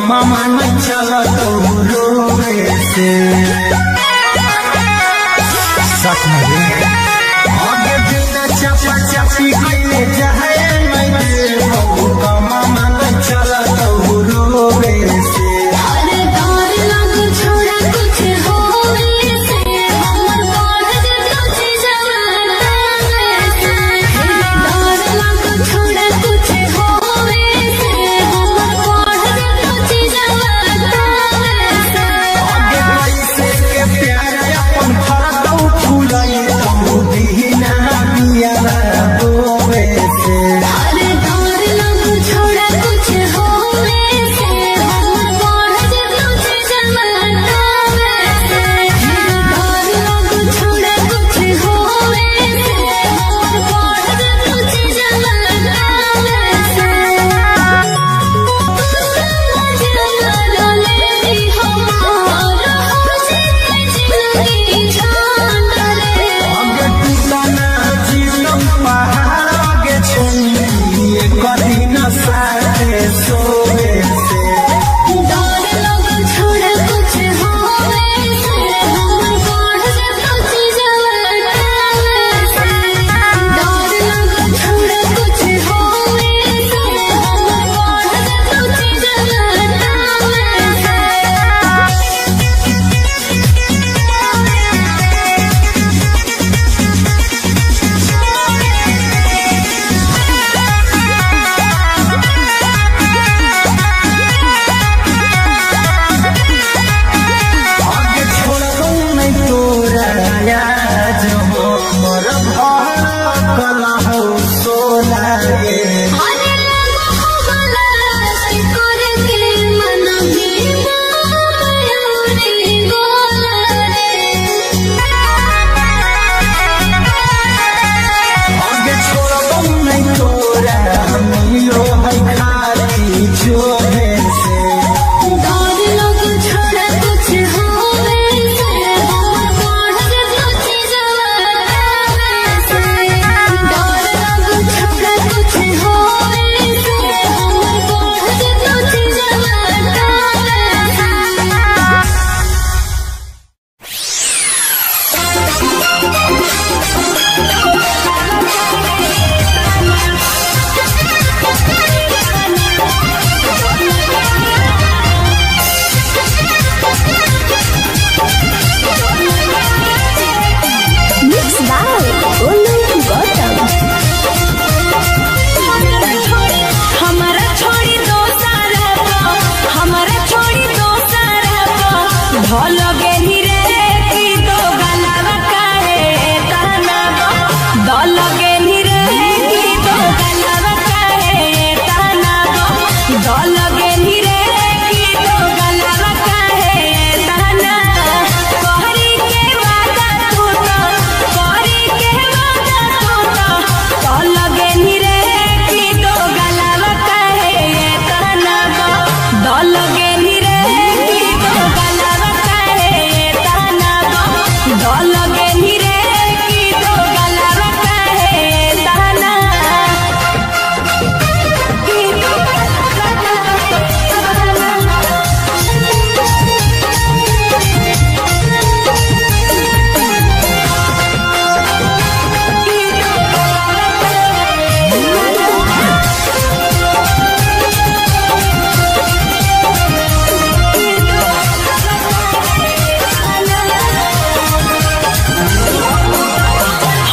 मामा न चला तो रोवे से सच में चपा चपी कइले जाए मैं बहु कमा मन चल तो रोवे से अरे डर लग छोड़ा कुछ होवे से हमर बढ़ जतो चीजवा से डर लग छोड़ा कुछ होवे से हमर बढ़ जतो चीजवा से आगे कैसे के प्यार अपन फरतौ फूलाई तू दीना बिया रोवे से अरे डर लग छोड़ा कुछ होवे से हमर बढ़ जतो चीजवा से डर लग छोड़ा कुछ होवे से हमर बढ़ जतो चीजवा आगे टूटना जीवन पहाड़ आगे छुई कदी न साथे सोवे से डर लग छोड़ा कुछ होवे से हमर बढ़ जतो चीजवा से डर लग छोड़ा कुछ होवे से हमर बढ़ जतो चीजवा आगे छोड़ो नहीं तोरा याद हो मोर भर कला हो सोला गे अरे लगो भला से करके मन में मयूरी गोला आगे छोड़ो नहीं तोरा मिलो है खाली जोहे से डर लग छोड़ा कुछ होवे से हमर बढ़ जतो चीजवा से डर लग छोड़ा कुछ होवे से हमर बढ़ जतो चीजवा Mixed by Olu Gautam. हमारा छोड़ी दो सारा हमारा छोड़ी दो सारा ढोल गेही रे की दो गलावा काहे ताना दल गेही रे की दो गलावा काहे ताना दल गेही रे की दो गलावा काहे ताना कहरी के वादा तू तो कहरी के वादा तू तो दल गेही रे की दो गलावा काहे ताना दल गेही रे की दो गलावा काहे ताना दल गेही रे की दो गलावा काहे ताना की दो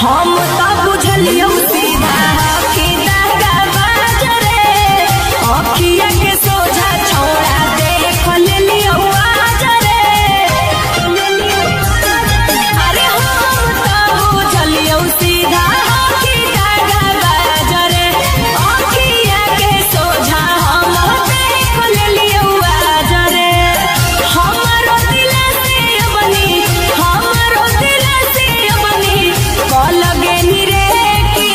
हम तो बुझलियो सीधा कि दागा बाजरे अखिया के सोझा छोड़ा देख लेलियो आजरे अरे हम तो बुझलियो सीधा कि दागा बाजरे अखिया के सोझा हम देख लेलियो आजरे हमरो दिल से बनी हमरो दिल से बनी कल गेनी रे की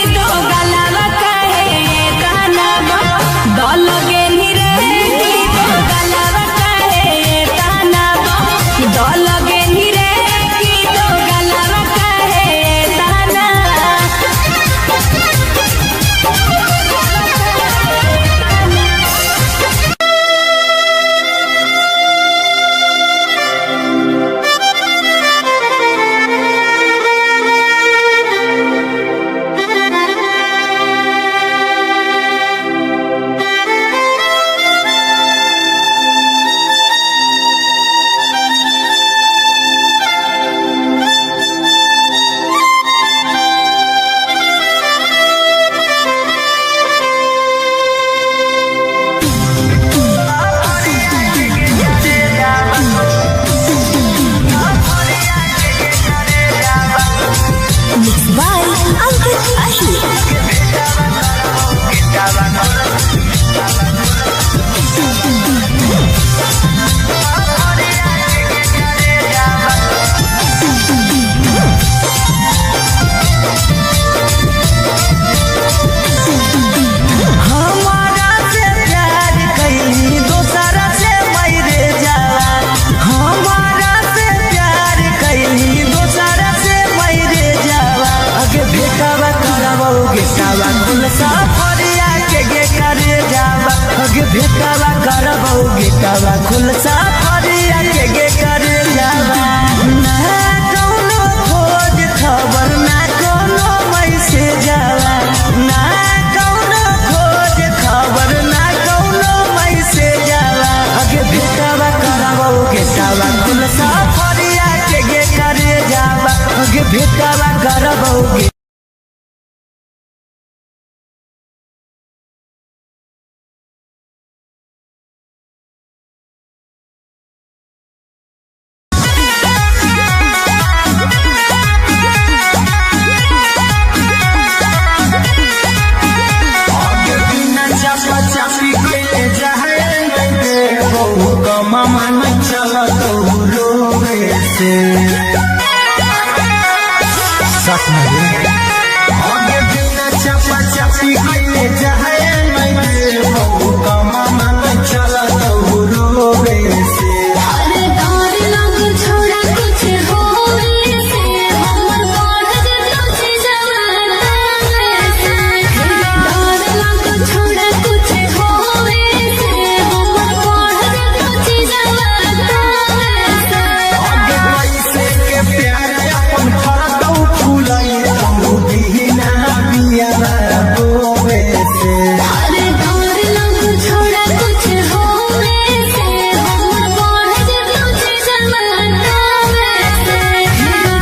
भेटावा खुलसा फरिया के करे जावा ना कौनो खोज खबर ना कौनो मैसेज आवा ना कौनो खोज खबर ना कौनो मैसेज आवा आगे भेटावा करावो गेटावा खुलसा फरिया के करे जावा आगे भेटावा करावो मामा न चला तो रोवे से सच में आगे बिना चपा चपी के जाए नहीं का मामा न चला तो रोवे से अरे डर लग छोड़ा कुछ होवे से हमर बढ़ कुछ जवाना से डर लग छोड़ा कुछ होवे से हमर बढ़ कुछ जवाना से आगे पैसे के प्यार अपन फरदौ फूलाई तू बिना बिया रोवे से अरे डर लग छोड़ा कुछ होवे से हमर बढ़ कुछ जवाना से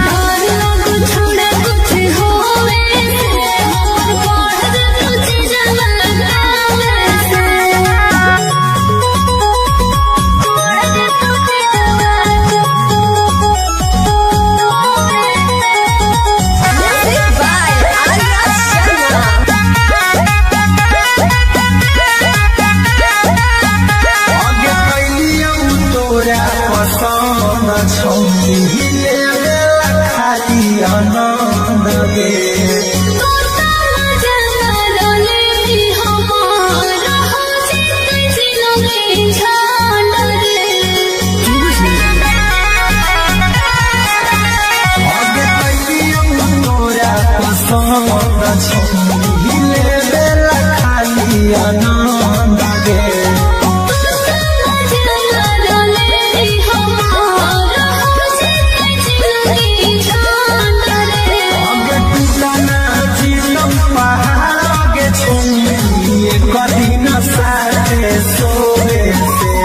डर लग छोड़ा कुछ होवे से हमर बढ़ कुछ जवाना आगे कैलियौ तोरा पसंद छौनी खाली आनंद गे आगे कैलियौ तोरा पसंद छौनी खाली आनंद गे आगे टूटना जीतम पहाड़ आगे छौनी कदी न साथे सोवे से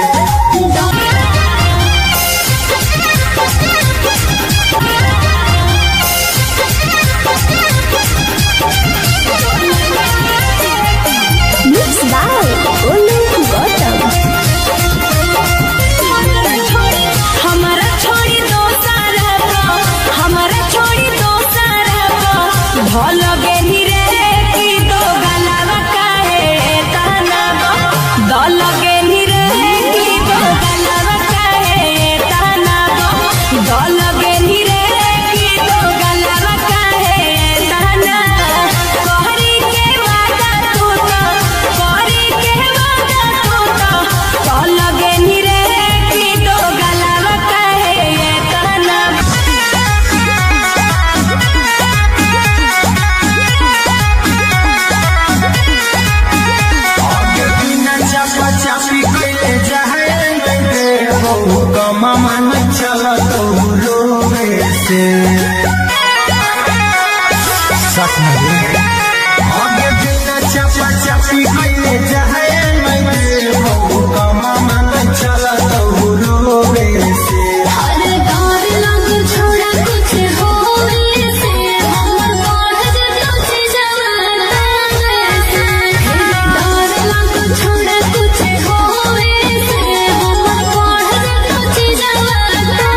हमारा छोड़ी दोसर हमारा छोड़ी दोसर भल गेली रे की दो गलावा काहे ताना दल गेली रे की दो गलावा काहे ताना दल गेली रे की दो गलावा काहे ताना कहरी के वादा तू तो कहरी के वादा तू तो दल गेली रे की दो गलावा काहे ताना आगे बिना चपा चपी के जाए नहीं का मामा न चला तो रोवे से सच में आगे बिना चपा चपी के जाए नहीं का मामा न चला तो रोवे से अरे डर लग छोड़ा कुछ होवे से हमर बढ़ कुछ जवाना से डर लग छोड़ा कुछ होवे से हमर बढ़ कुछ जवाना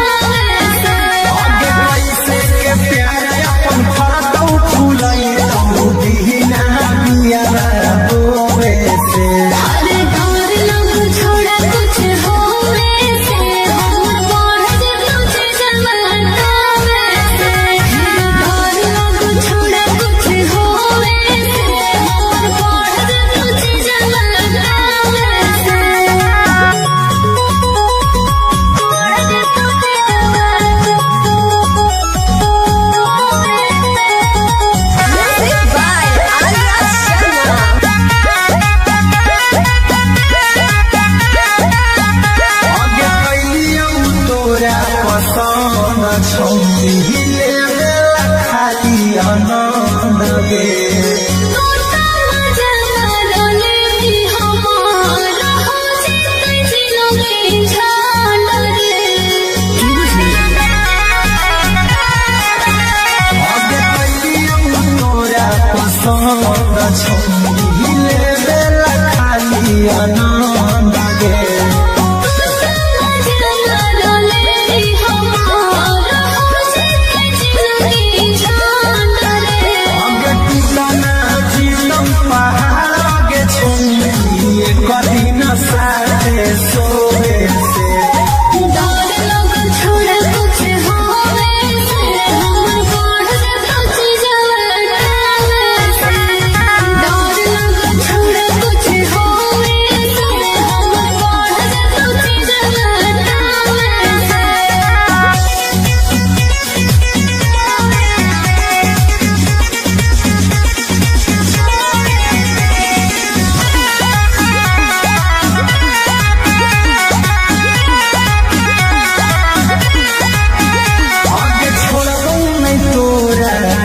से आगे पैसे के प्यार अपन फरदौ फूलाई तू बिना बिया रोवे से अरे डर लग छोड़ा कुछ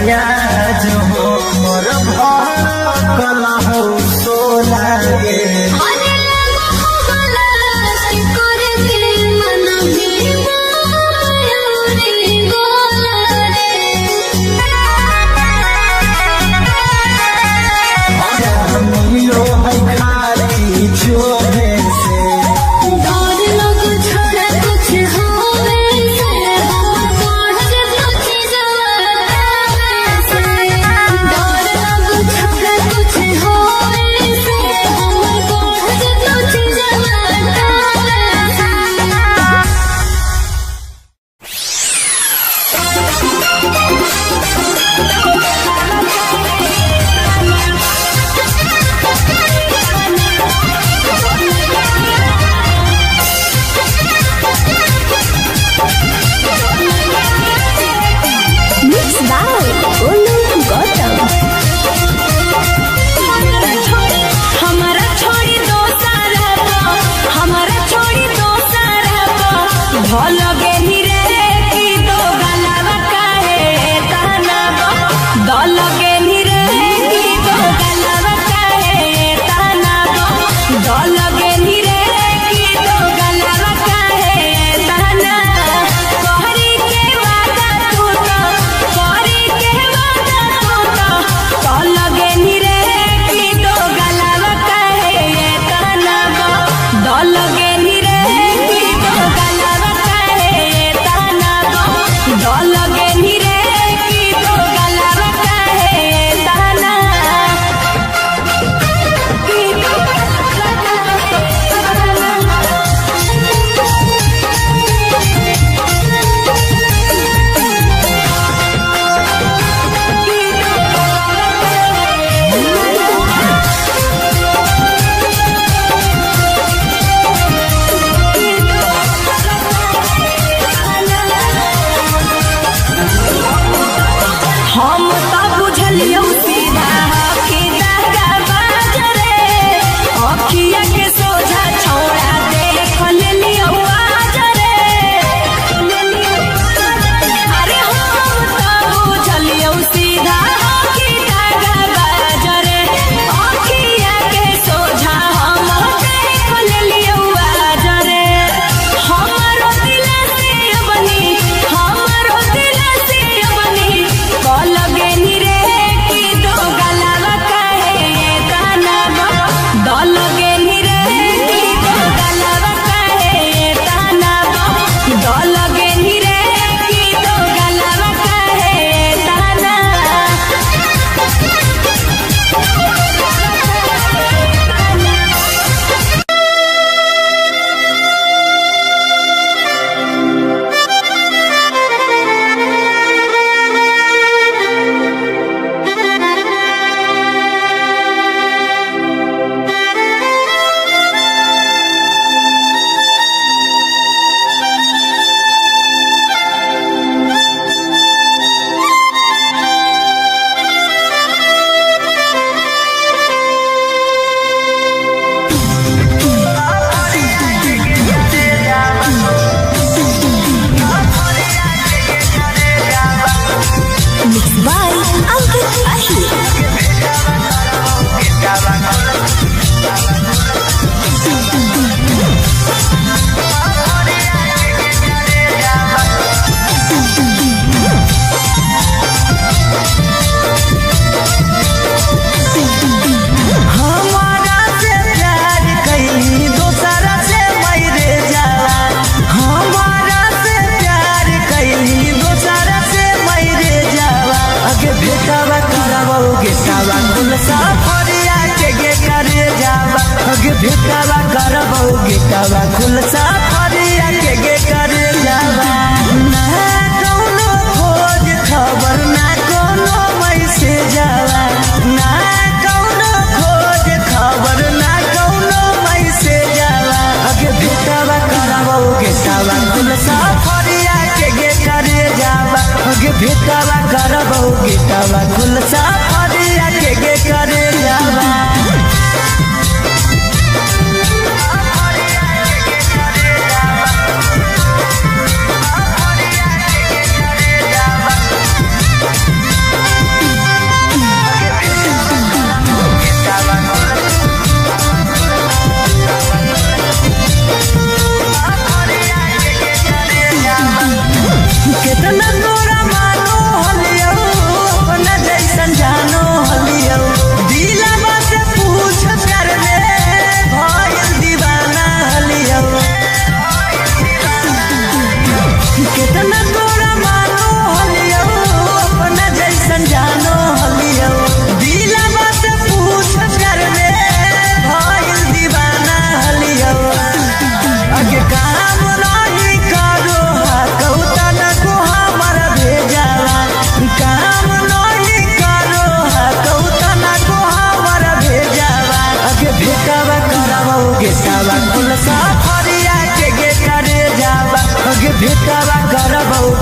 आज हो मोर भड़कल हो सोना गे भेटावा करबौ गेटावा खुलसा फरिया के गे कर जावा ना कोनो खोज खबर ना कोनो मैसेज आवा ना कोनो खोज खबर ना कोनो मैसेज आवा अगे भेटावा करबौ गेटावा खुलसा फरिया के गे कर जावा अगे भेटावा करबौ गेटावा खुलसा फरिया के गे कर जावा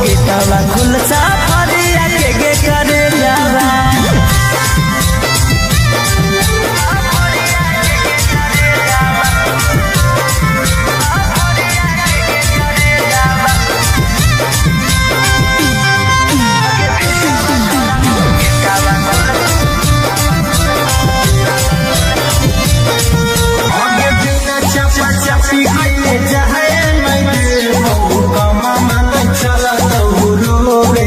गेटवा खुल सफरिया के गे करे जावा जाए मैं बहु कमा मन चला बहु रोवे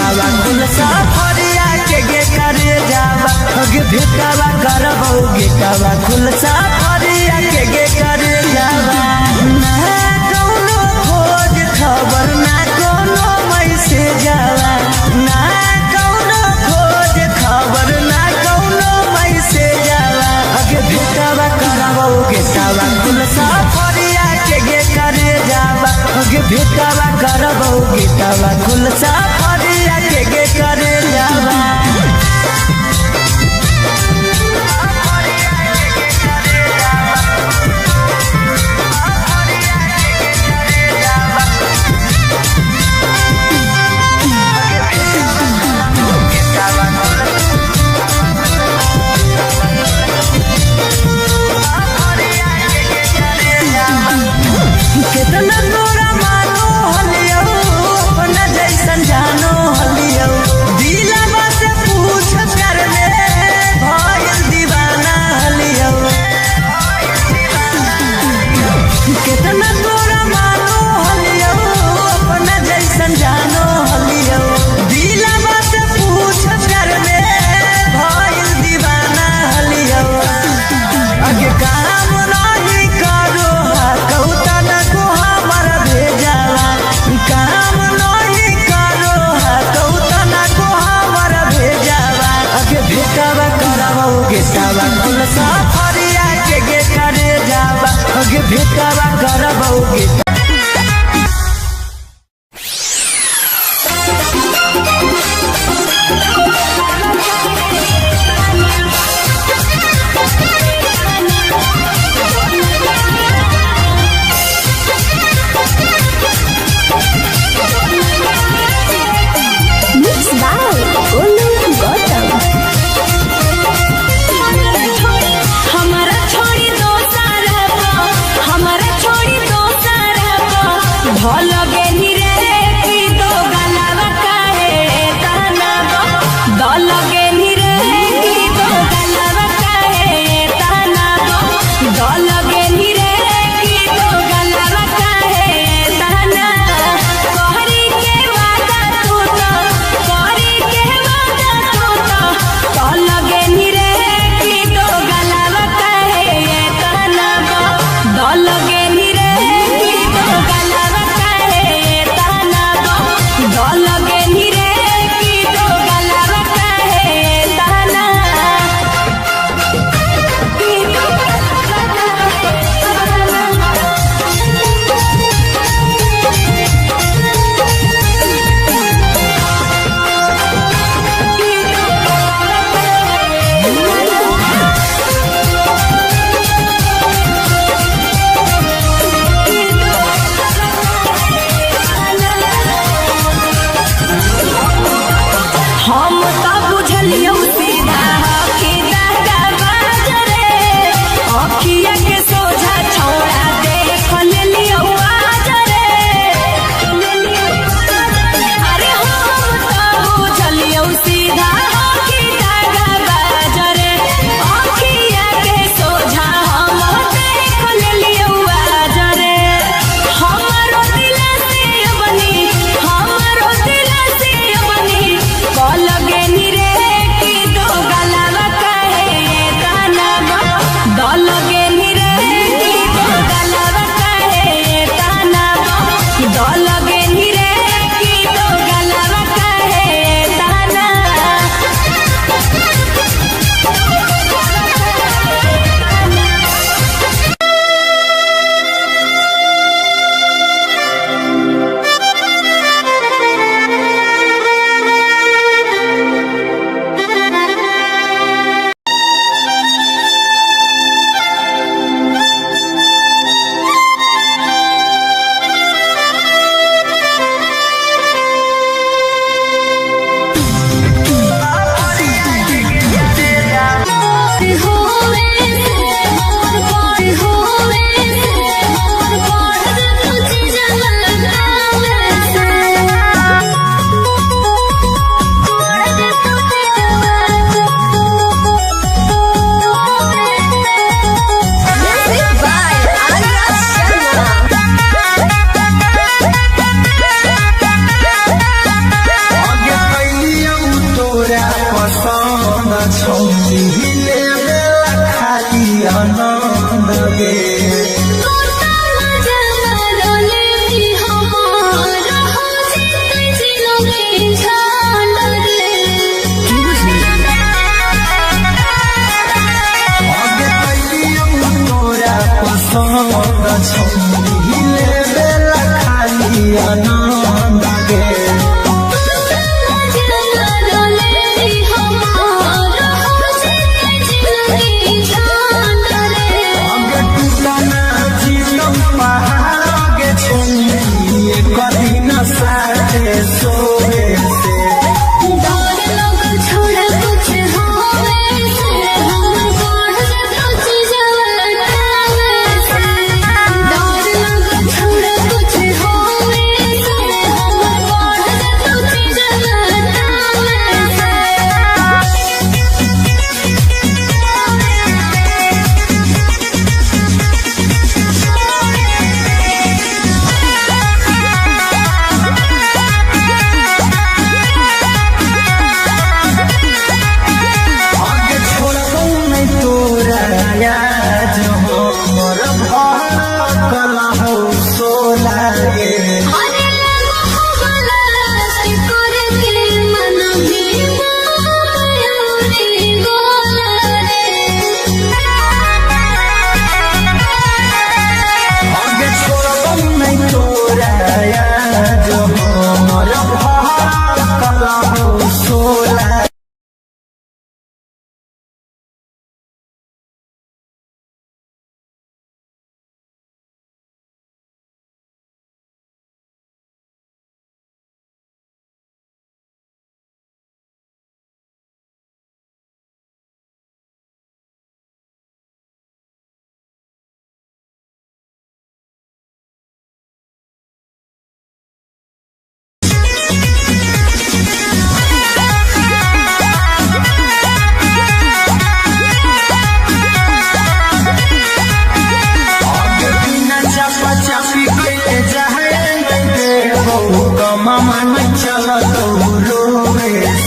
भेटावा कुल सफरिया के गे करे जावा गे भेटावा करबो गेटावा कुल सफरिया के गे करे जावा ना कौनो खोज खबर ना कोनो मैसेज आवा ना कौनो खोज खबर ना कोनो मैसेज आवा गे भेटावा करबो गेटावा कुल सफरिया के गे करे जावा गे भेटावा करबो गेटावा कुल सफरिया के गे करे जावा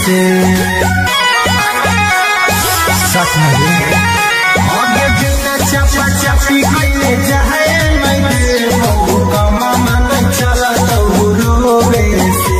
से सच में आगे बिना चपा चपी कइले जाए नहीं बहु कमा मन चला तो रोवे से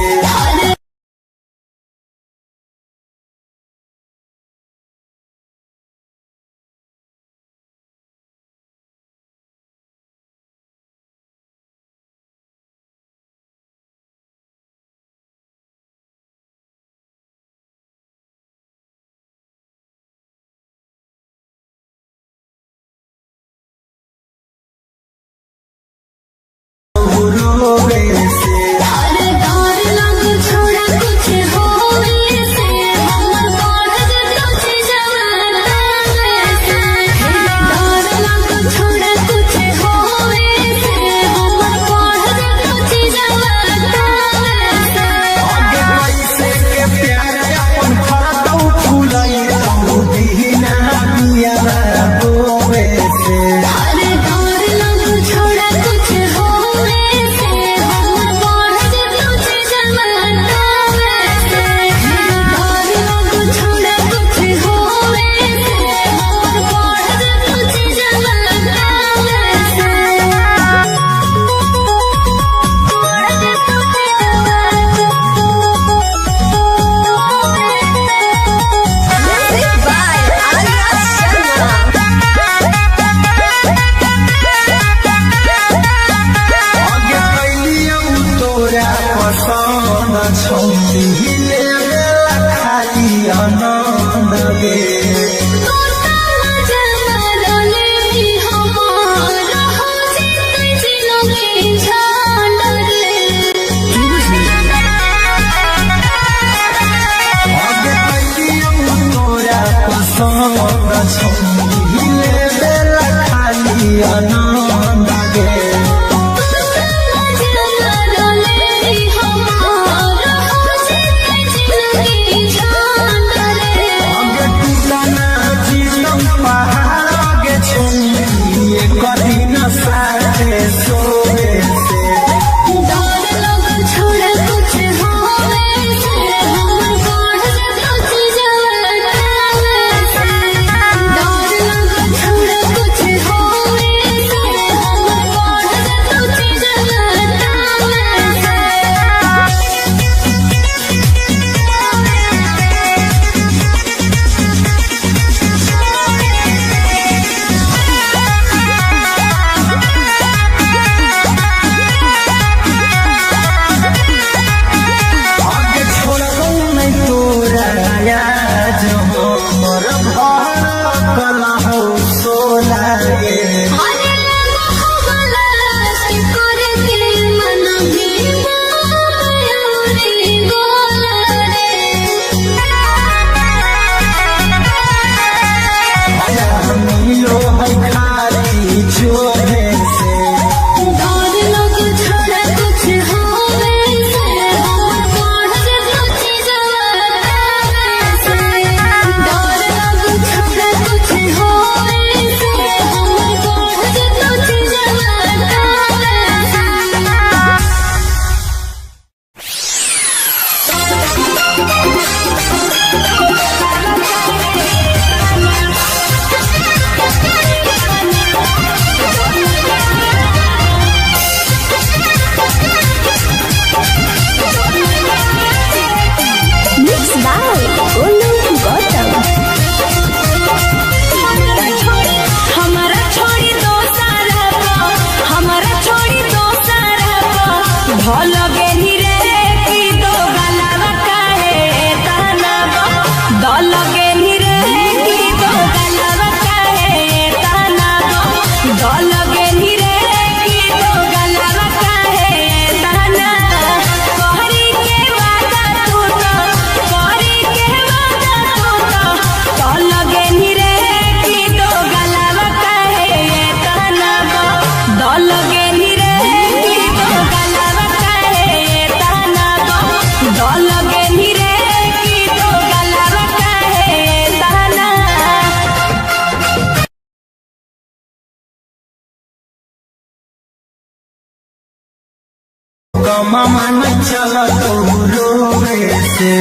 मामा न चला तो रोवे से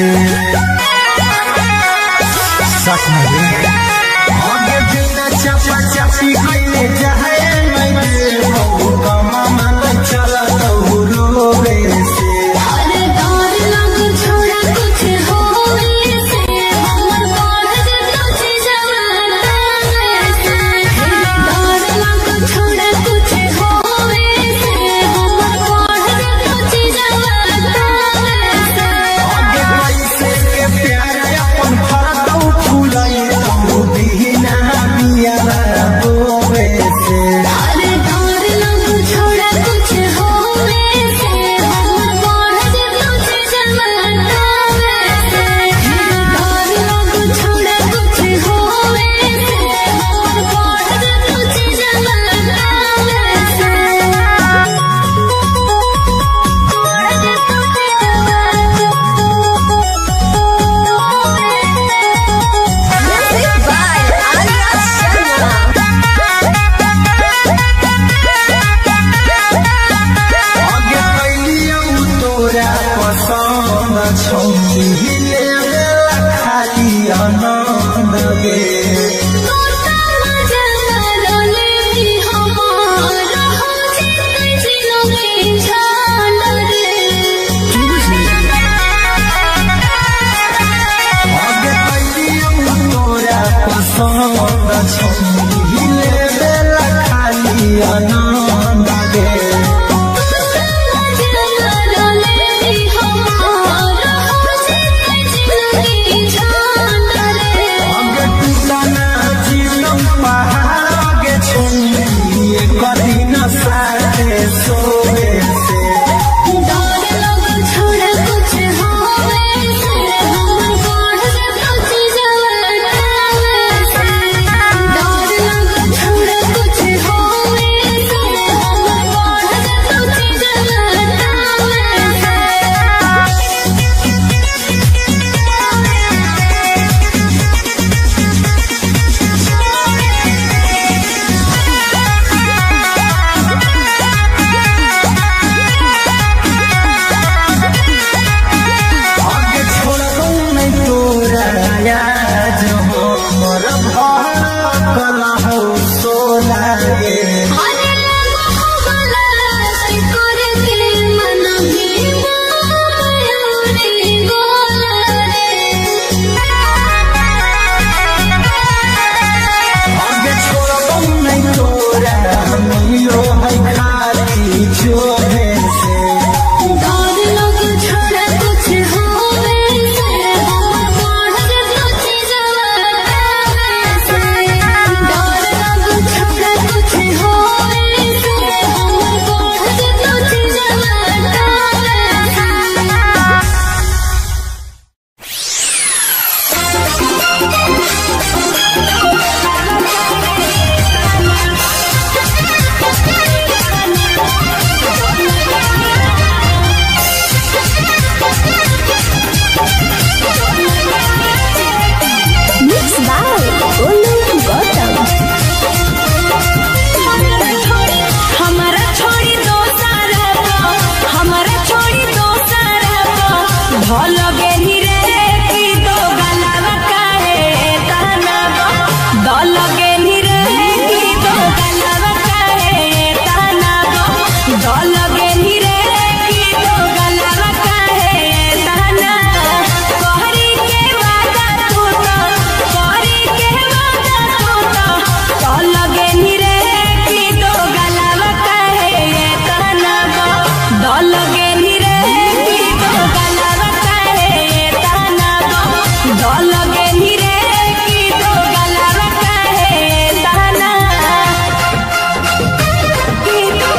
साथ में आगे बिना चपा चपी कइले जाए मैं बहु कमा मन चला तो रोवे से अरे डर लग छोड़ा कुछ होवे से हमर बढ़ कुछ जवाना से डर लग छोड़ा कुछ होवे से हमर बढ़ कुछ जवाना से आगे पैसे के प्यार अपन फरदौ फुलाई तो दीना मिया बोवे से अरे डर लग छोड़ा कुछ होवे से हमर बढ़ कुछ जवाना से डर लग छोड़ा कुछ होवे से हमर बढ़ कुछ जवाना आगे कैलियौ तोरा पसंद छौनी लेला खाली आनंद गे आगे कैलियौ तोरा पसंद छौनी लेला खाली आनंद गे आगे टूटना जीवन पहाड़ आगे छौनी कदी न साथे सोवे से आगे छोड़बौ नहीं तोरा याद हो मोर भड़कल हो सोना गे आगे छोड़बौ नहीं तोरा मिलो है खाली जोहे से हमारा छोड़ी दोसर हमारा छोड़ी दोसर भल गेली रे की दो गलावा काहे ताना दल गेली रे की दो गलावा काहे ताना दल गेली रे की दो गलावा काहे ताना कहरी के वादा तू तो कहरी के वादा तू तो दल गेली रे की दो गलावा काहे ताना दल गेली रे की दो गलावा काहे ताना दल गेली रे की दो गलावा काहे ताना की दो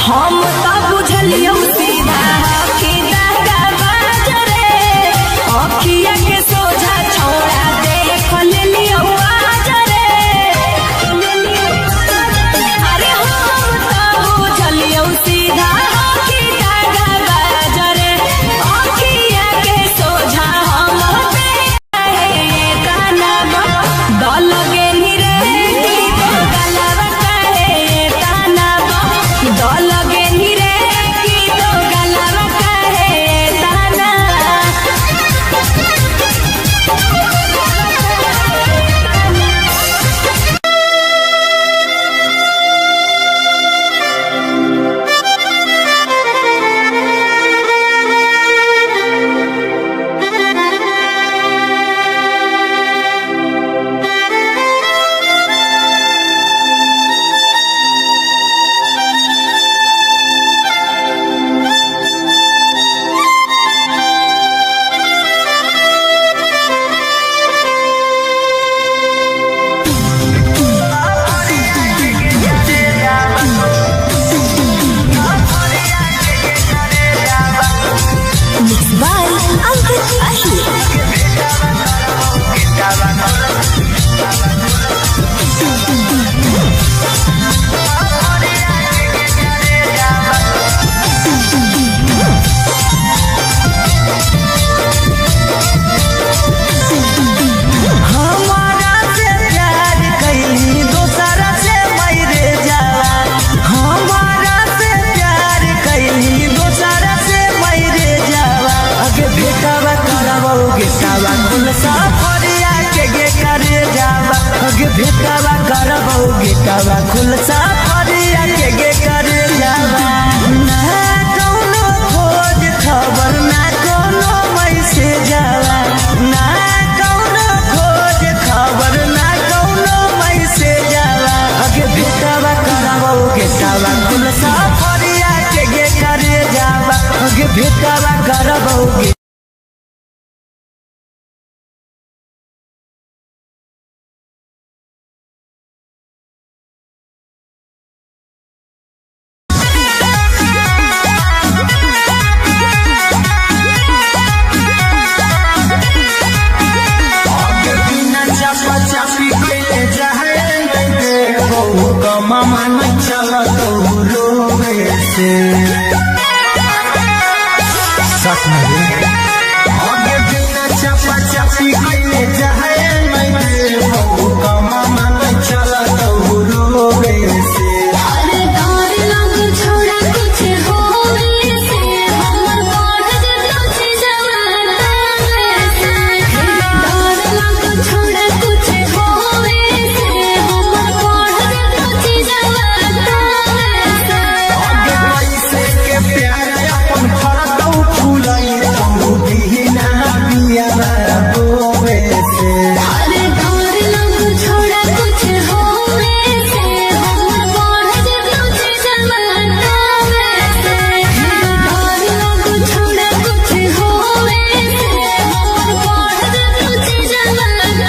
हम तो बुझलियौ सीधा कि दागा बाजरे अखिया के सोझा छोड़ा देख लेलियौ आजरे अरे हम तो कुल साफरिया के करे जावा ना कौनो खोज खबर ना कौनो मैसेज जावा ना कौनो खोज खबर ना कौनो मैसेज जावा अगे भेटावा करावो गेटावा कुल साफरिया के करे जावा अगे भेटावा करावो गे मामा न चला तो रोवे से सच में आगे बिना चपा चपी कइले जाए नहीं हो मामा न चला तो रोवे से अरे डर लग छोड़ा कुछ होवे से हमर बढ़ कुछ जवाना से डर लग छोड़ा कुछ होवे से हमर बढ़ कुछ जवाना से आगे कैसे के प्यार अपन फरतौ फूलाई तू बिना बिया रोवे से अरे डर लग छोड़ा कुछ होवे से हमर बढ़ कुछ जवाना से डर लग छोड़ा कुछ होवे से हमर बढ़ कुछ जवाना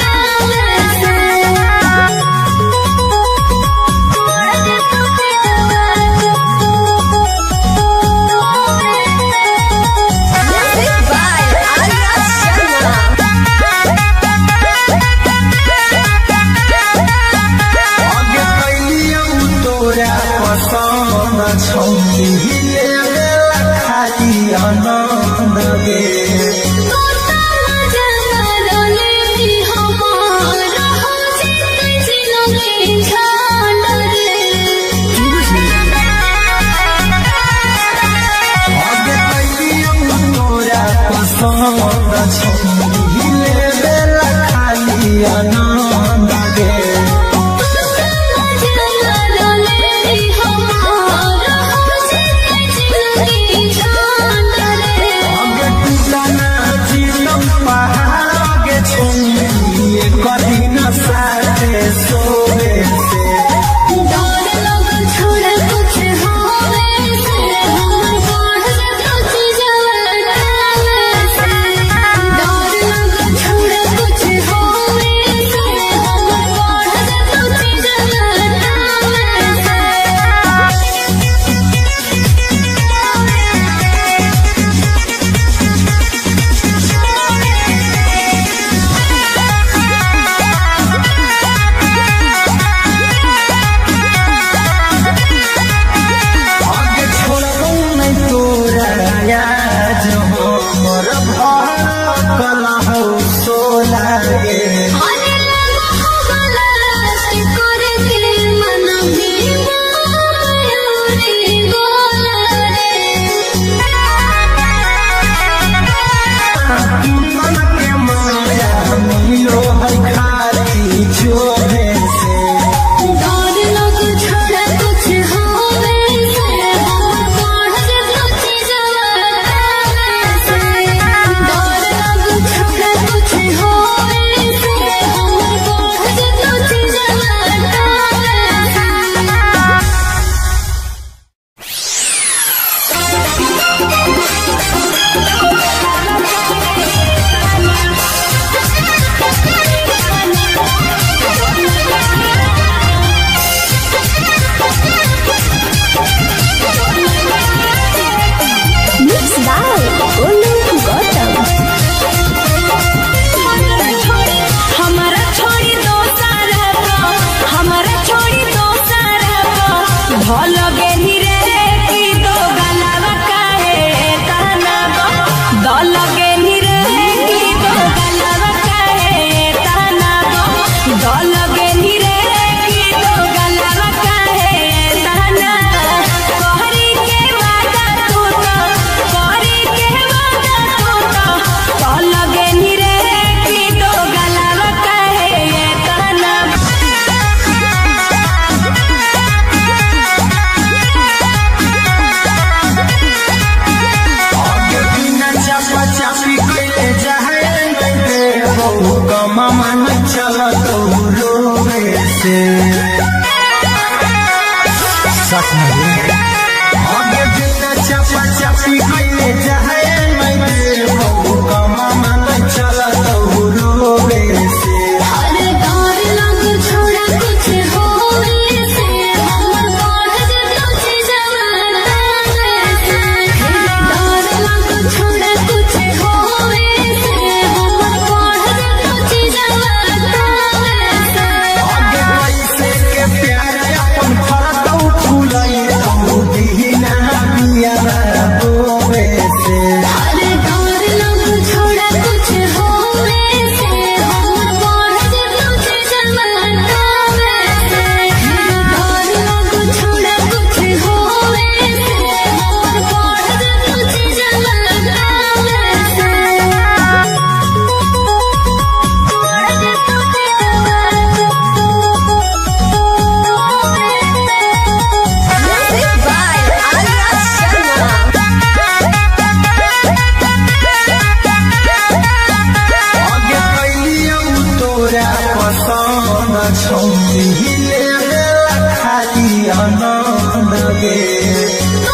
आगे कैलियौ तोरा पसंद छौकी हिले खाली आनंद गे आगे कैलियौ तोरा पसंद छौकी हिले खाली आनंद गे आगे टूटा बात नहीं आगे बिना चपा चपी कइले जाए मैं बहु कमा मन चला तो रोवे से अरे डर लग छोड़ा कुछ होवे से हमर बढ़ जतो छी जवाना से डर लग छोड़ा कुछ होवे से हमर बढ़ जतो छी जवाना से आगे पैसे के प्यार अपन फरतौ फुलाई तो दीना बिया रोवे से अरे डर लग छोड़ा कुछ होवे से हमर बढ़ जतो छी जवाना से डर लग छोड़ा कुछ होवे से हमर बढ़ जतो छी जवाना Music by Arya आगे कैलियौ तोरा पसंद छौली ले खाली आनंद गे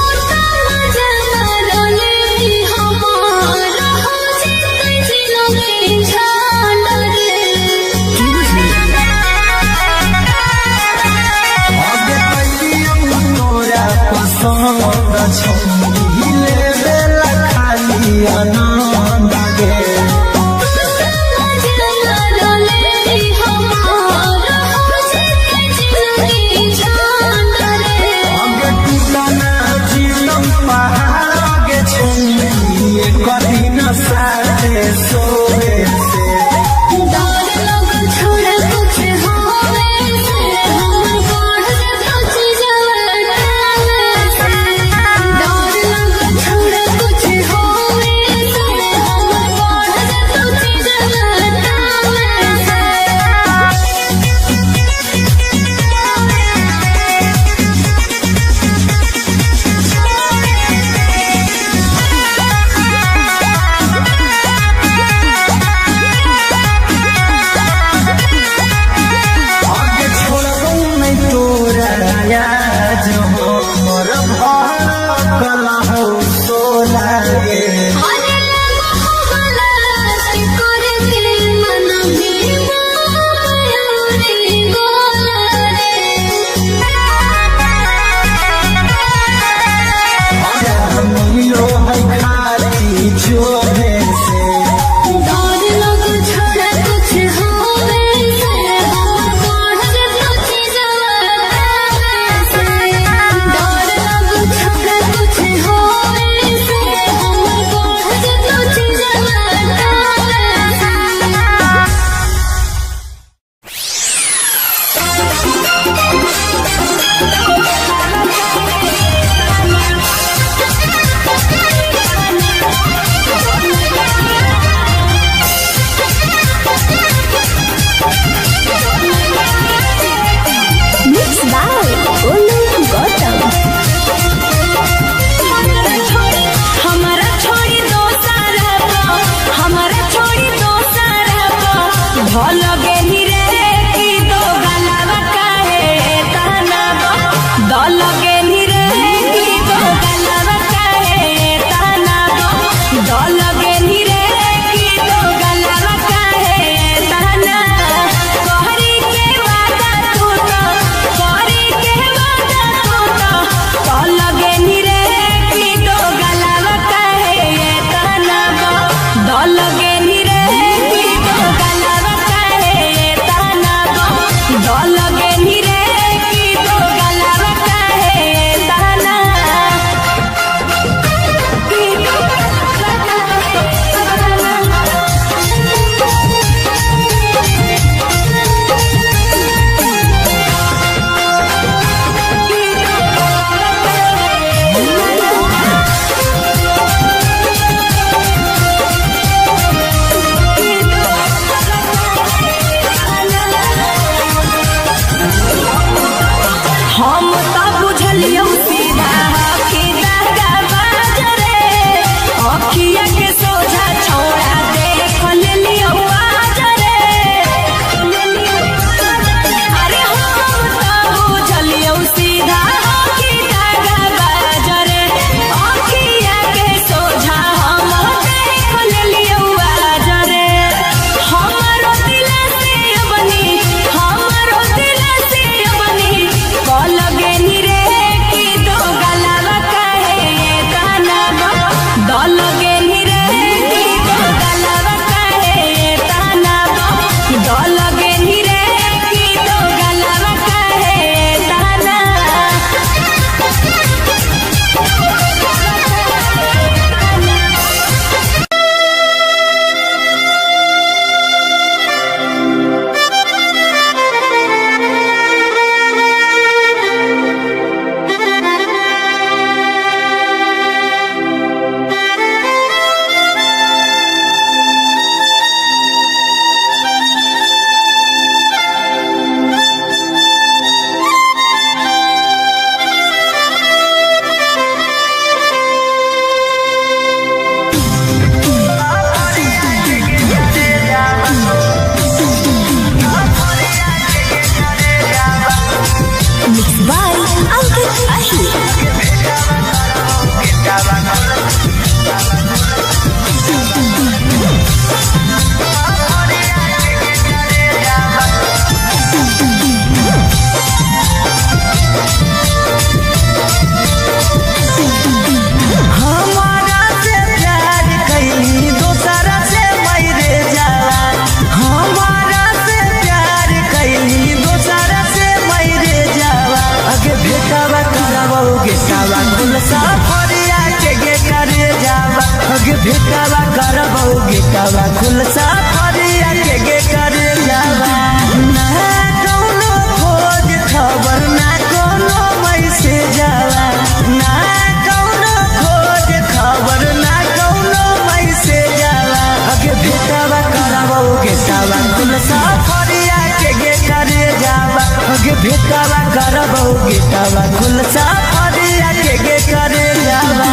आगे कैलियौ तोरा पसंद छौली ले खाली आनंद गे आगे टूटना जीवन पहाड़ के छौली कभी न साथे सोवे से आगे छोड़बौ नहीं तोरा याद हमर भड़कल हौ सोला गे मिलो है खाली जोरे से Mixed by Olu Gautam. हमारा छोड़ी दोसरा हमारा छोड़ी दोसरा भल गेली रे की दो गलावा काहे ताना दल गेली रे की दो गलावा काहे ताना दल गेली रे की दो गलावा काहे ताना कहरी के वादा तू तो कहरी के वादा तू तो दल गेली रे की दो गलावा काहे ताना दल गेली रे की दो गलावा काहे ताना दल गेली रे की दो गलावा काहे ताना हम तो बुझलियौ सीधा कि दागा बाजरे अखिया के सोझा छोड़ा देख लेलियौ आजरे अरे हम तो बुझलियौ सीधा कि गेटावा खुल सफरिया के गे करे जावा अगे भेटावा करबो गेटावा खुल सफरिया के गे करे जावा ना कोनो खोज खबर ना कोनो मैसेज आवा ना कोनो खोज खबर ना कोनो मैसेज आवा अगे भेटावा करबो गेटावा खुल सफरिया के गे करे जावा अगे भेटावा करबो गेटावा खुल सफरिया के गे करे जावा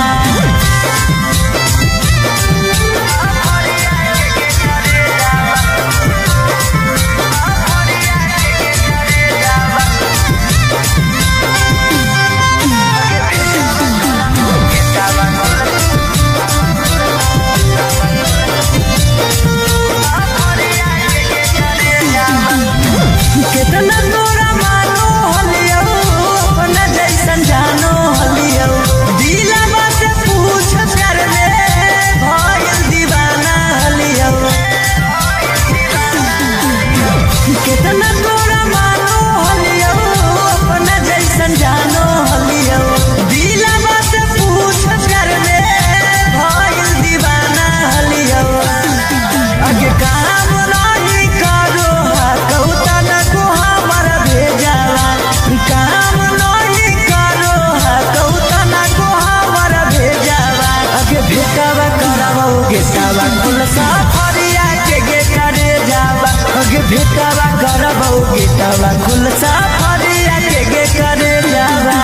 कितना तोरा मानो हलियो अपना जैसन जानो हलियो दिलवा से पूछ कर ले भइल दीवाना हलियो कितना तोरा मानो हलियो अपना जैसन जानो हलियो दिलवा से पूछ कर ले भइल दीवाना हलियो अगे काम नहीं करो कौता न को हमर भेजावा काम नहीं करो कौता न को हमर भेजावा अगे भेटावा करबो गेटावा खुल सफरिया के गे करे जावा अगे भेटावा करबो गेटावा खुल सफरिया के गे करे जावा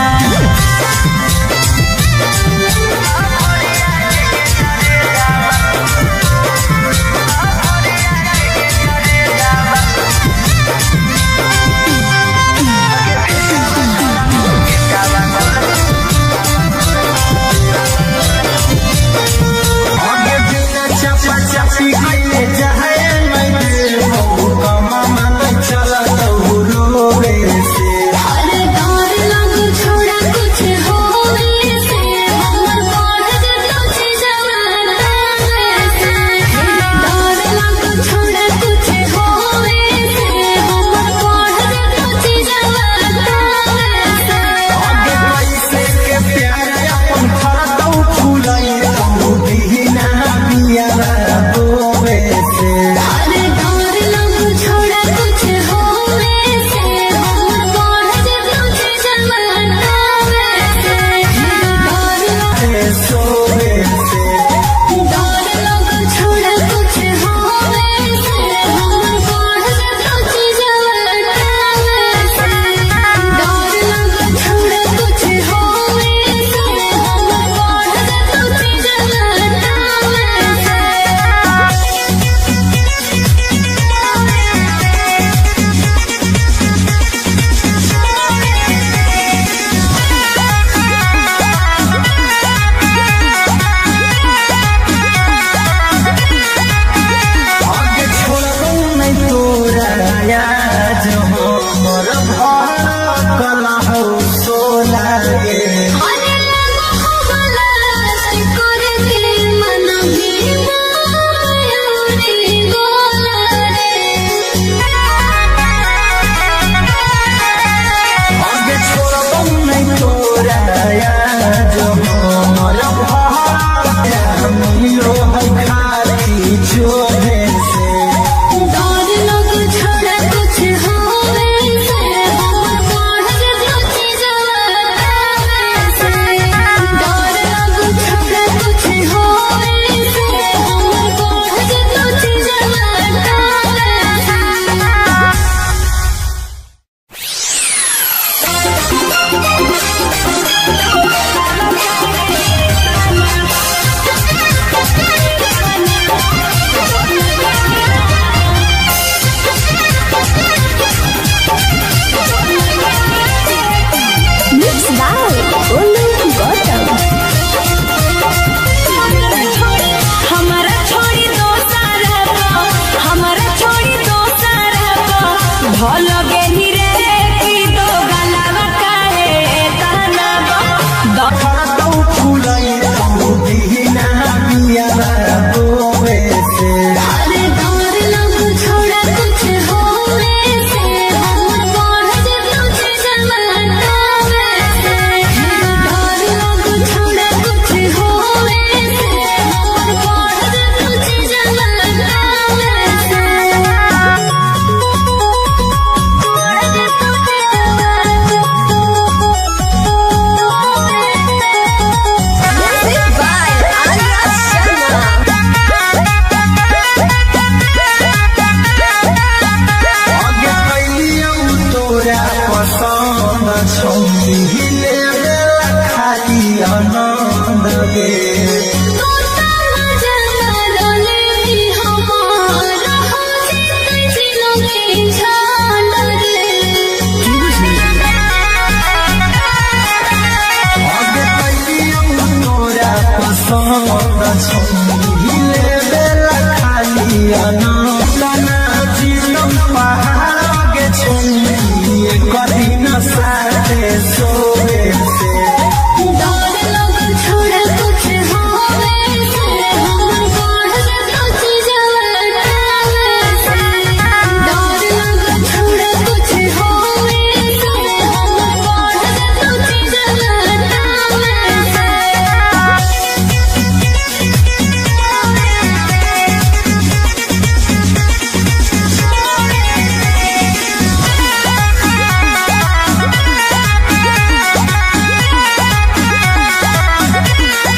फूल छोड़िले बेला खालिया ना लाना जीतम पहाड़ के छोड़िए कभी न साथे सोवे से डर लोग छोड़ कुछ होवे से हम बढ़ कुछ जलटावे से डर लोग छोड़ कुछ होवे से हम बढ़ कुछ जलटावे से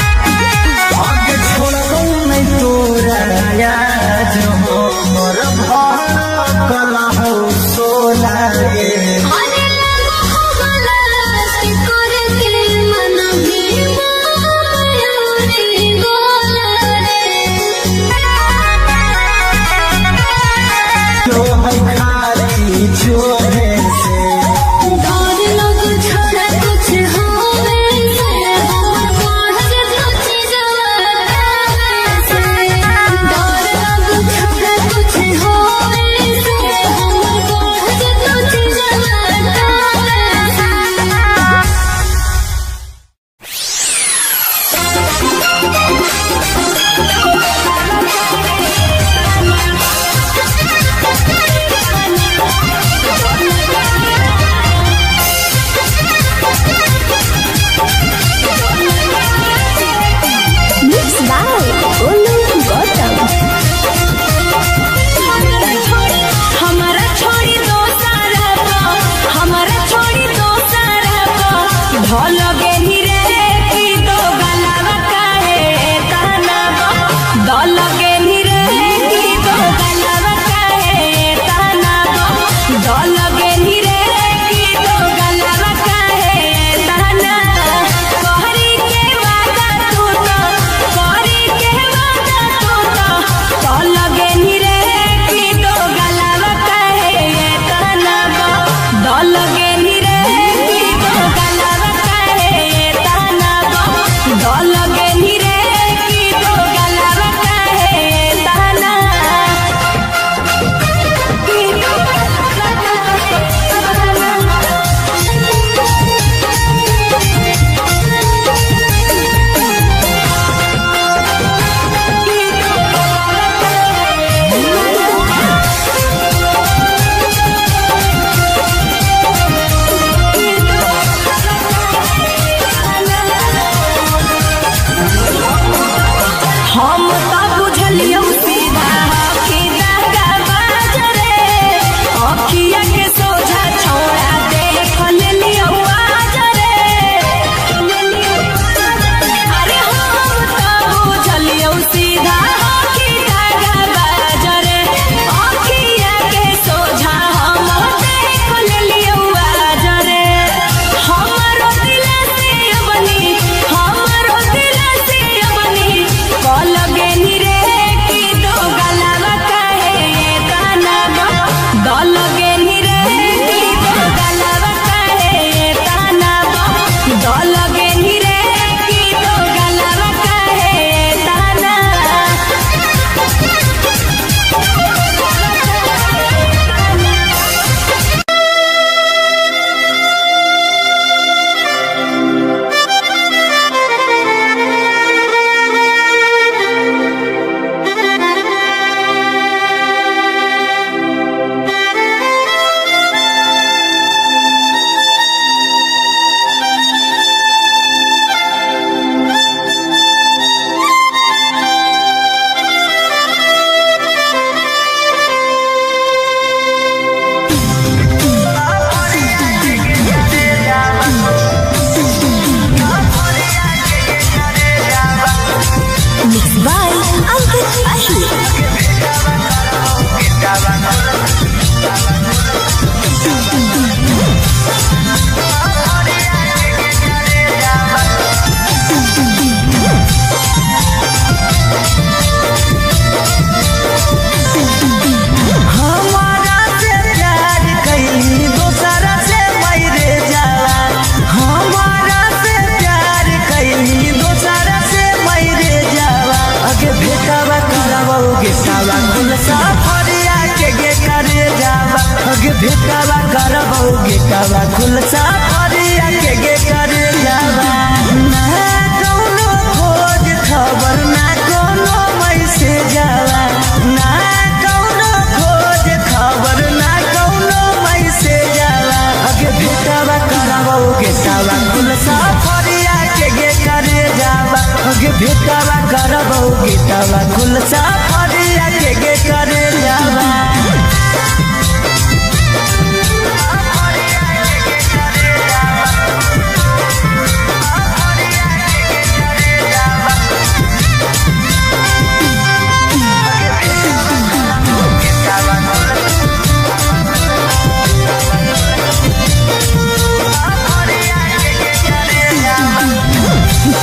आगे छोड़ो नहीं तोरा याद हो मोर भार कला हो सोला गे आने लगा हो गलत करके मन भी मायूरी बोला जो है खाली छोड़े से डर लोग छोड़ कुछ होवे से हम बढ़ कुछ जलटावे से डर लोग छोड़ कुछ होवे से हम बढ़ कुछ जलटावे Mixed by Olu Gautam. हमारा छोड़ी दो सारा हमारा छोड़ी दो सारा भल गेही रे की दो गलावा काहे ताना दल गेही रे की दो गलावा काहे ताना दल गेही रे की दो गलावा काहे ताना कहरी के वादा तू तो कहरी के वादा तू तो दल गेही रे की दो गलावा काहे ताना दल गेही रे की दो गलावा काहे भेटावा खुल सफरिया के गे करे जावा ना कौनो खोज खबर ना कोनो मैसेज आवा ना कौनो खोज खबर ना कोनो मैसेज आवा अगे भेटावा करावो गेटावा खुल सफरिया के गे करे जावा अगे भेटावा करावो गेटावा खुल सफरिया के गे करे जावा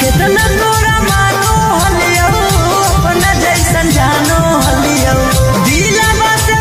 कितना तोरा मानो हलियो अपना जैसन जानो हलियो दिलवा से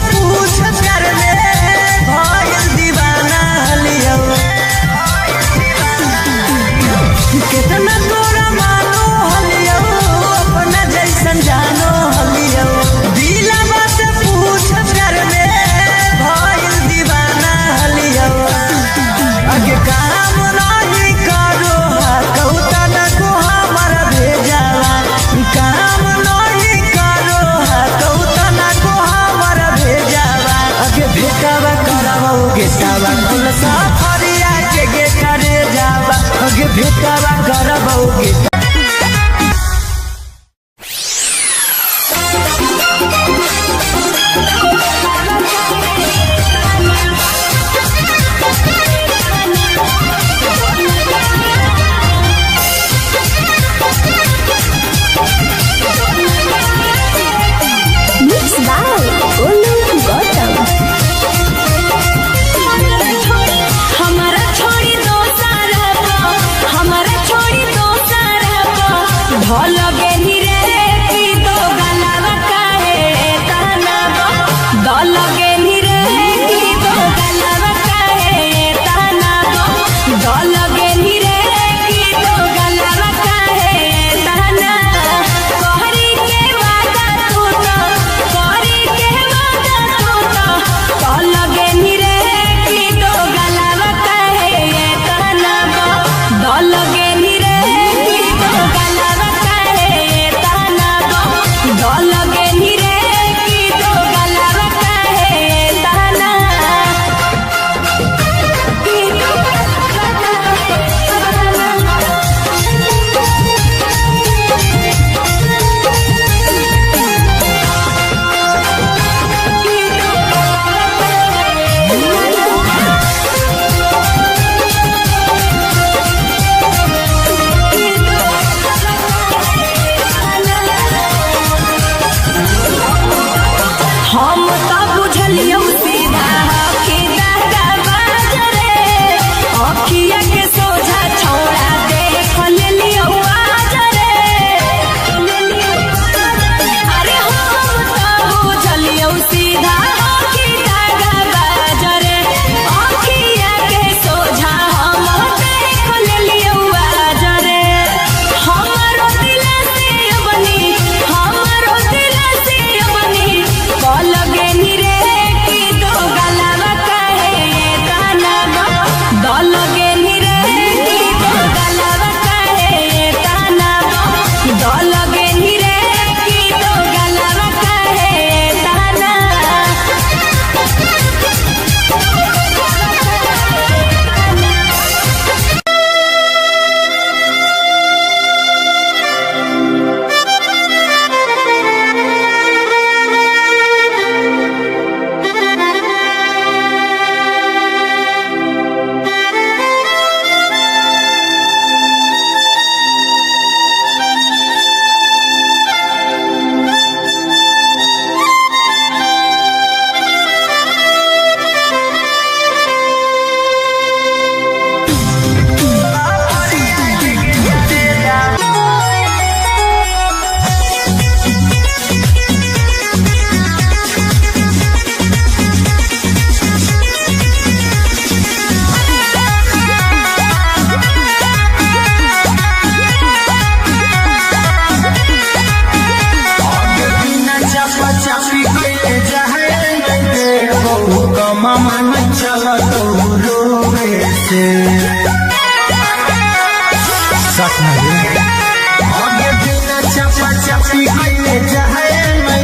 आगे बिना चपा चपी कइले जाए मैं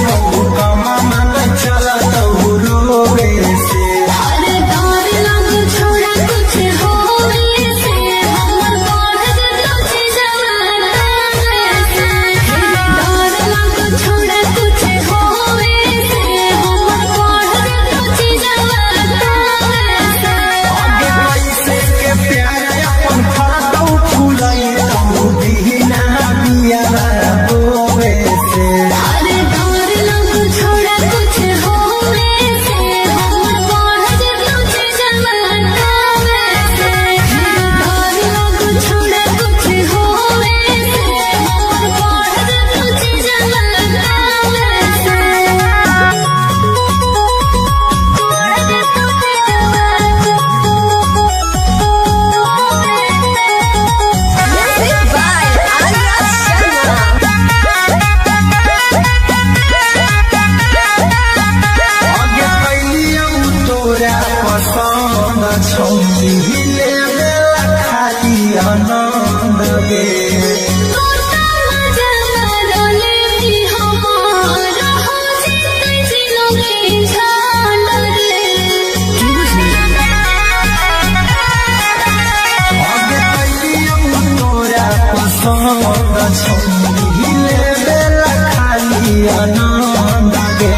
बहु कमा मन चला तो रोवे से अरे डर लग छोड़ा कुछ होवे से हमर बढ़ जतो जवाना से डर लग छोड़ा कुछ होवे से हमर बढ़ जतो जवाना से आगे पैसे के प्यार अपन फाटो फुलाई तो दीना बिया बोवे से अरे डर लग छोड़ा कुछ होवे से हमर बढ़ जतो जवाना से डर लग छोड़ा कुछ होवे से हमर बढ़ जतो जवाना Music by Arya आगे कैलियौ तोरा पसंद छौरी हिले बेला खाली आनंद गे आगे कैलियौ तोरा पसंद छौरी हिले बेला खाली आनंद गे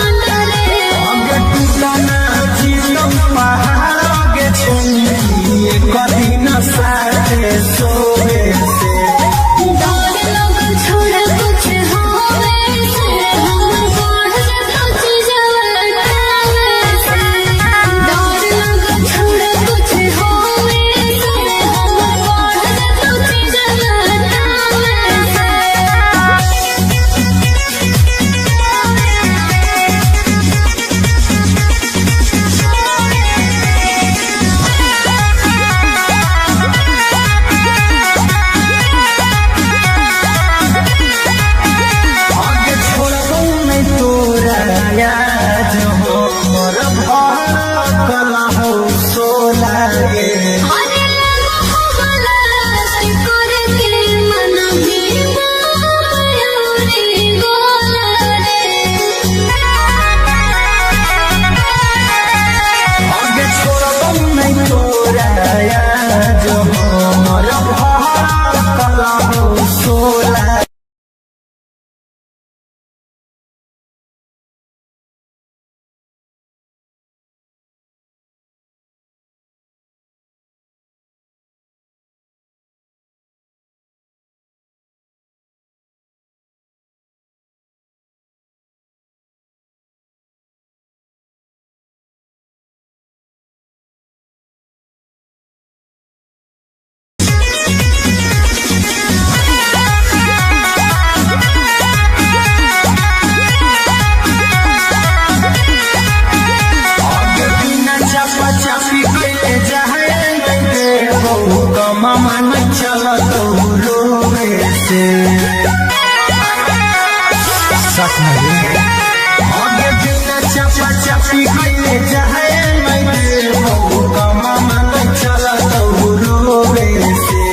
आगे टूटना जीवन पहाड़ के छौरी कदी न साथे सोवे से आगे छोड़बौ नहीं तोरा याद हो मोर भर कला हो सोला गे आगे छोड़बौ नहीं तोरा याद हो मोर भर कला हो सोला आगे बिना चपा चपी कइले जाए मैं बहु कमा मन चला तो रोवे से आगे बिना चपा चपी कइले जाए मैं बहु कमा मन चला तो रोवे से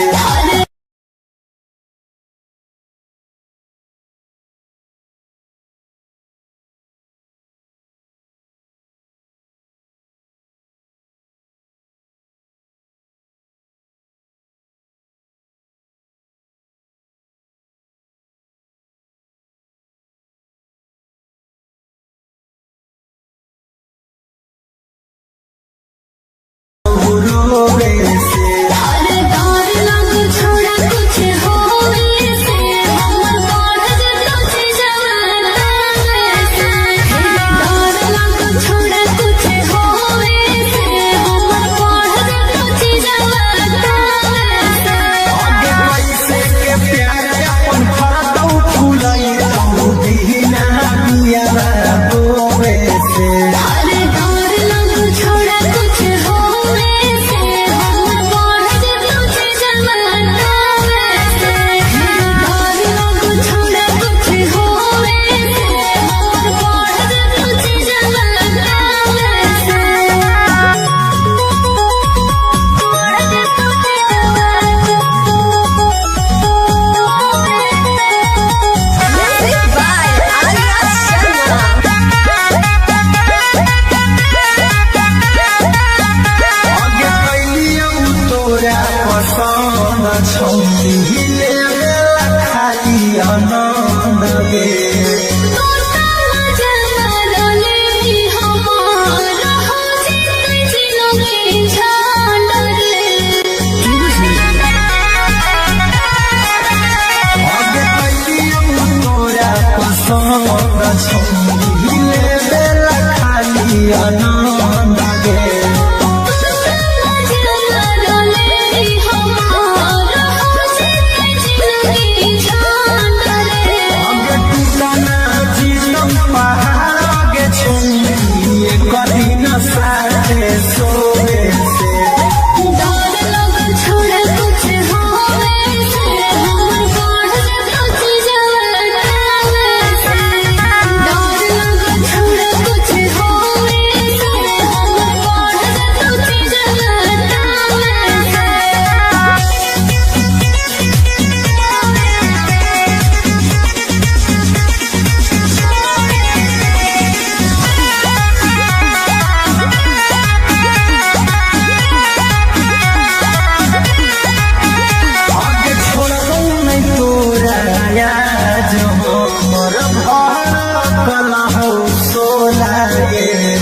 लागे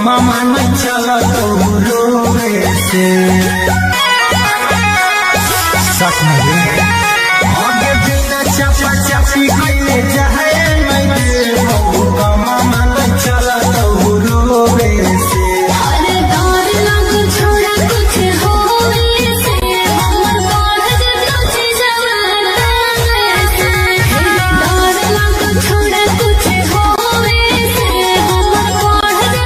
मामा न चला तो रोवे से सच में आगे बिना चपा चपी गईले जाए मैं मामा न चला तो रोवे से अरे डर लग छोड़ा कुछ होवे से हमर बाढ़ जब जवाना से डर लग छोड़ा कुछ होवे से हमर बाढ़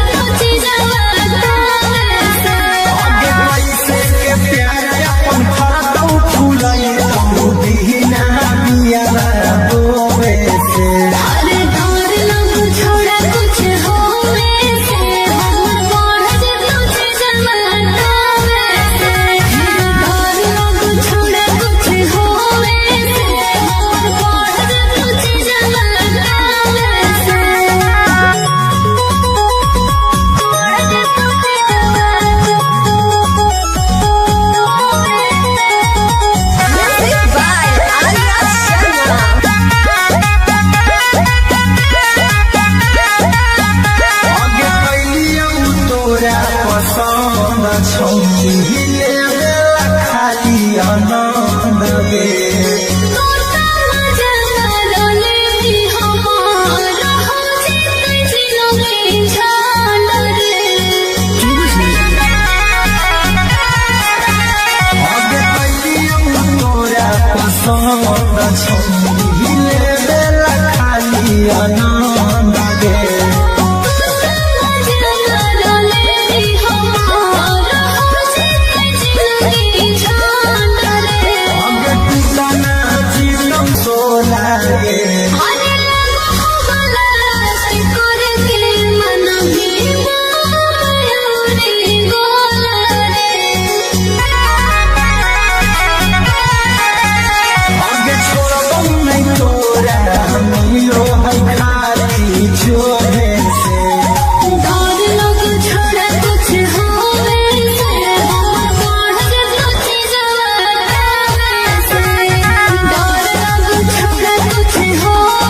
हो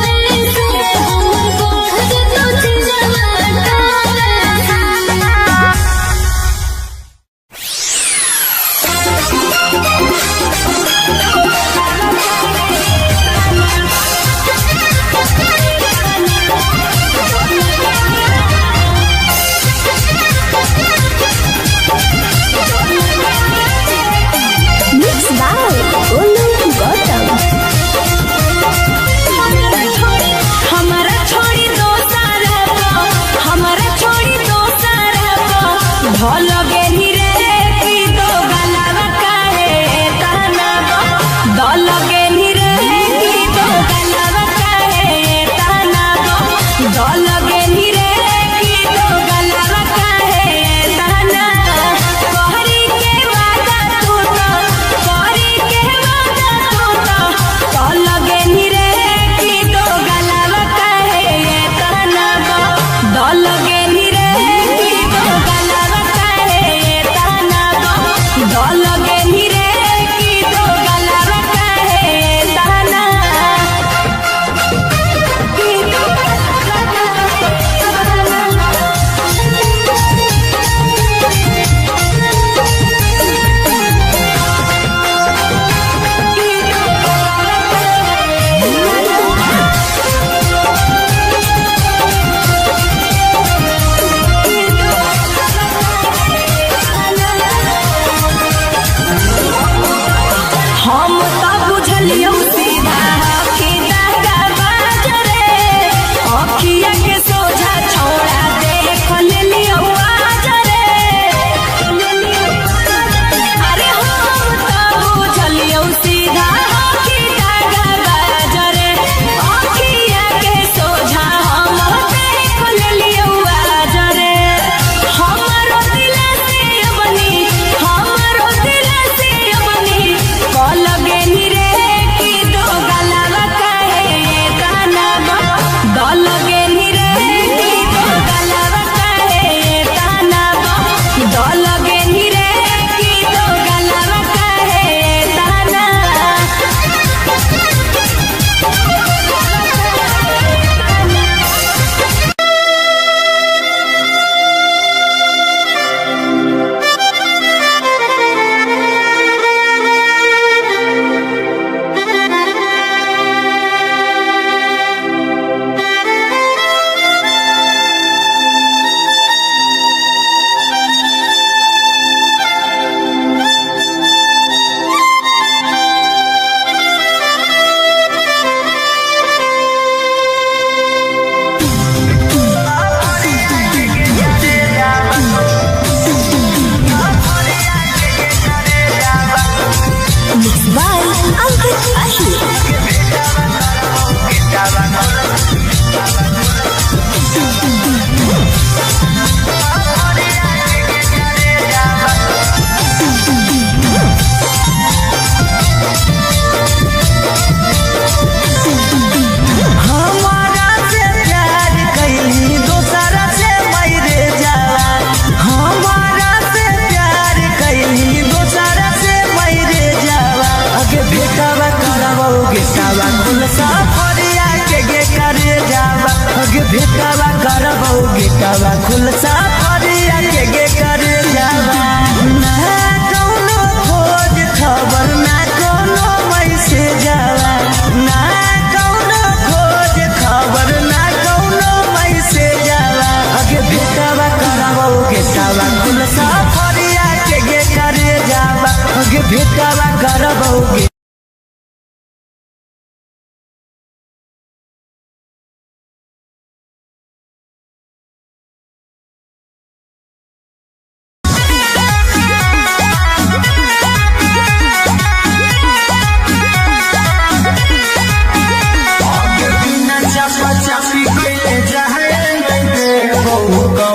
भेटावा करबौगे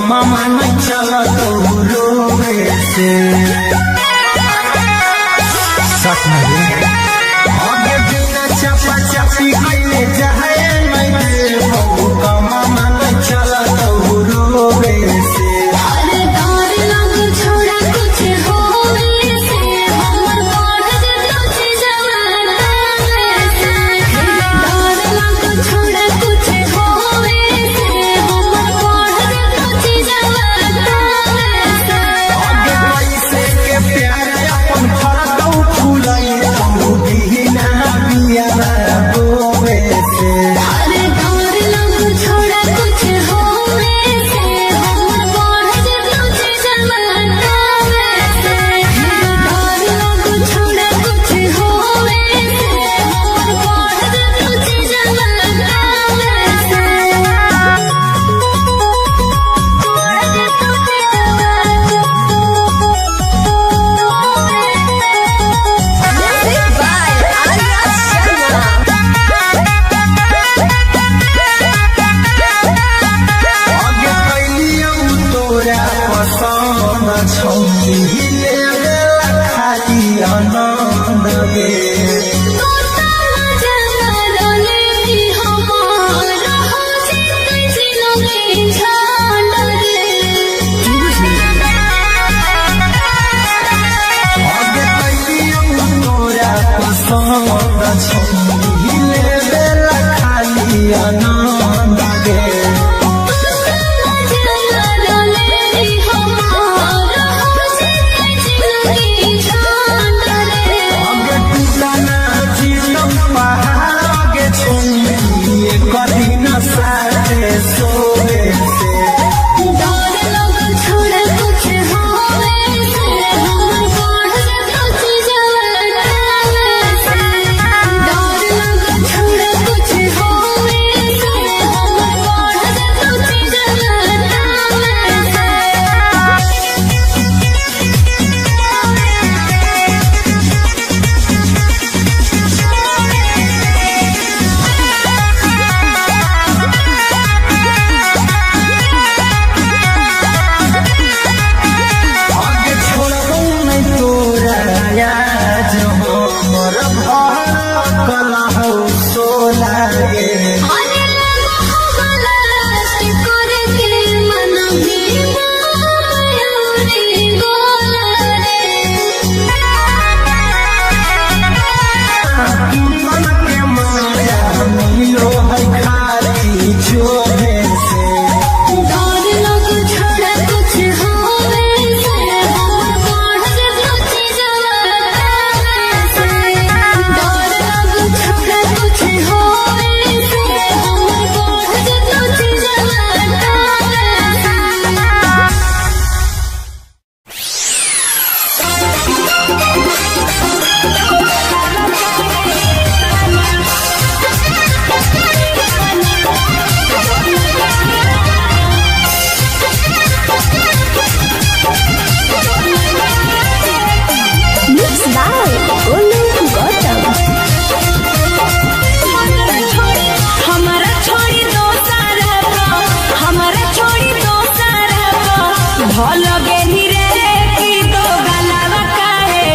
मामा नहीं चला तो रोवे से सच में आगे बिना चपा चपी कइले जाए नहीं दे का मामा नहीं चला तो रोवे से अरे डर लग छोड़ा कुछ होवे से हमर बढ़ जतो छी जवाना से डर लग छोड़ा कुछ होवे से हमर बढ़ जतो छी जवाना से आगे पैसे के प्यार अपन फरदौ फुलाई तू बिना बिया रोवे से अरे डर लग छोड़ा कुछ होवे से हमर बढ़ जतो छी जवाना से डर लग छोड़ा कुछ होवे से हमर बढ़ जतो छी जवाना से Music by Arya Sharma. आगे कैलियौ तोरा पसंद छौली ले खाली आनंद गे आगे कैलियौ तोरा पसंद छौली ले खाली आनंद गे आगे टूटना जीवन पहाड़ के छौली कभी न साथे सोवे से आगे छोड़बौ नहीं तोरा याद हमर भर कलहौ सोला गे मन के माया मिलो है खाली छोड़े से हमारा छोड़ी दो सारा भल गेली रे की दो गलावा काहे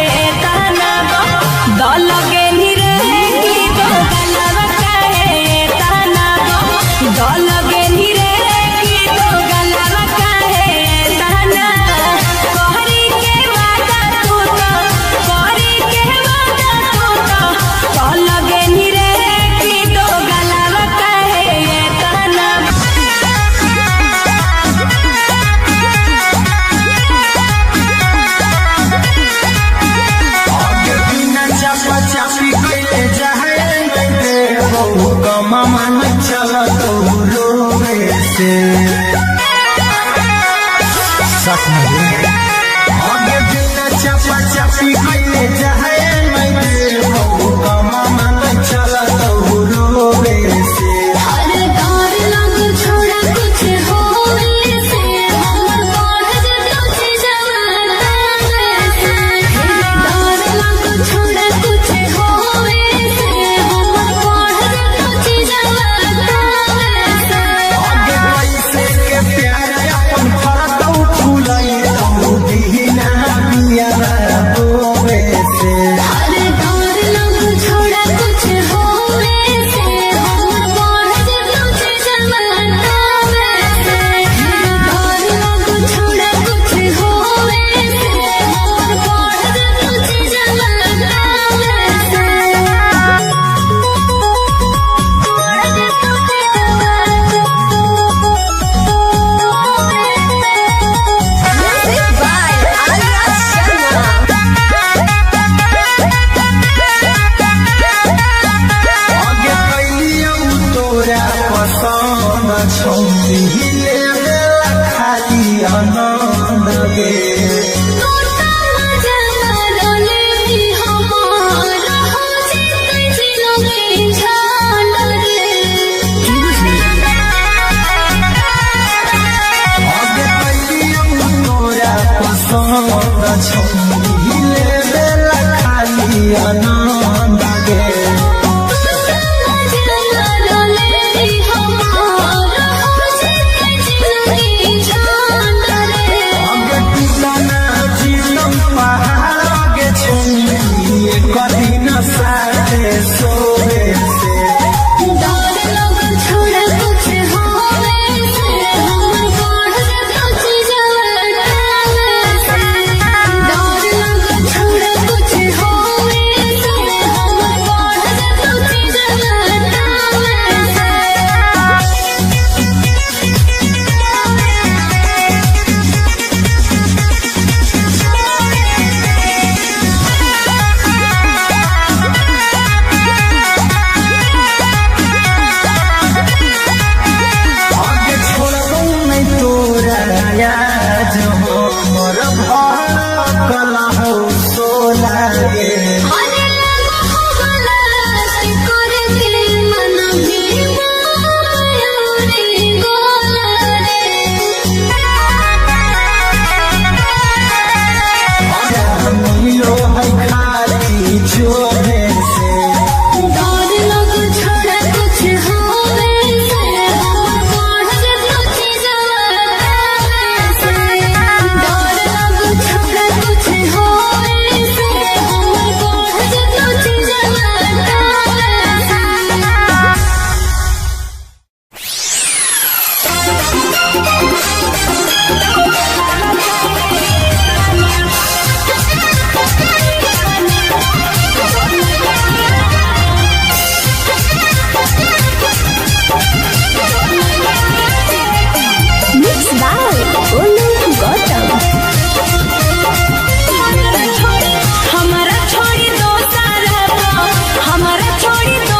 ताना दल गेली रे की दो गलावा काहे ताना दल गेली रे की दो गलावा काहे ताना कहरी के वादा तू तो दल गेली रे की दो गलावा काहे ताना आगे बिना चपा चपी कइले जाए नहीं दे का मामा नहीं चला तो रोवे से सच में आगे बिना चपा चपी कइले चाहे मैं कमा मन चला तो रोवे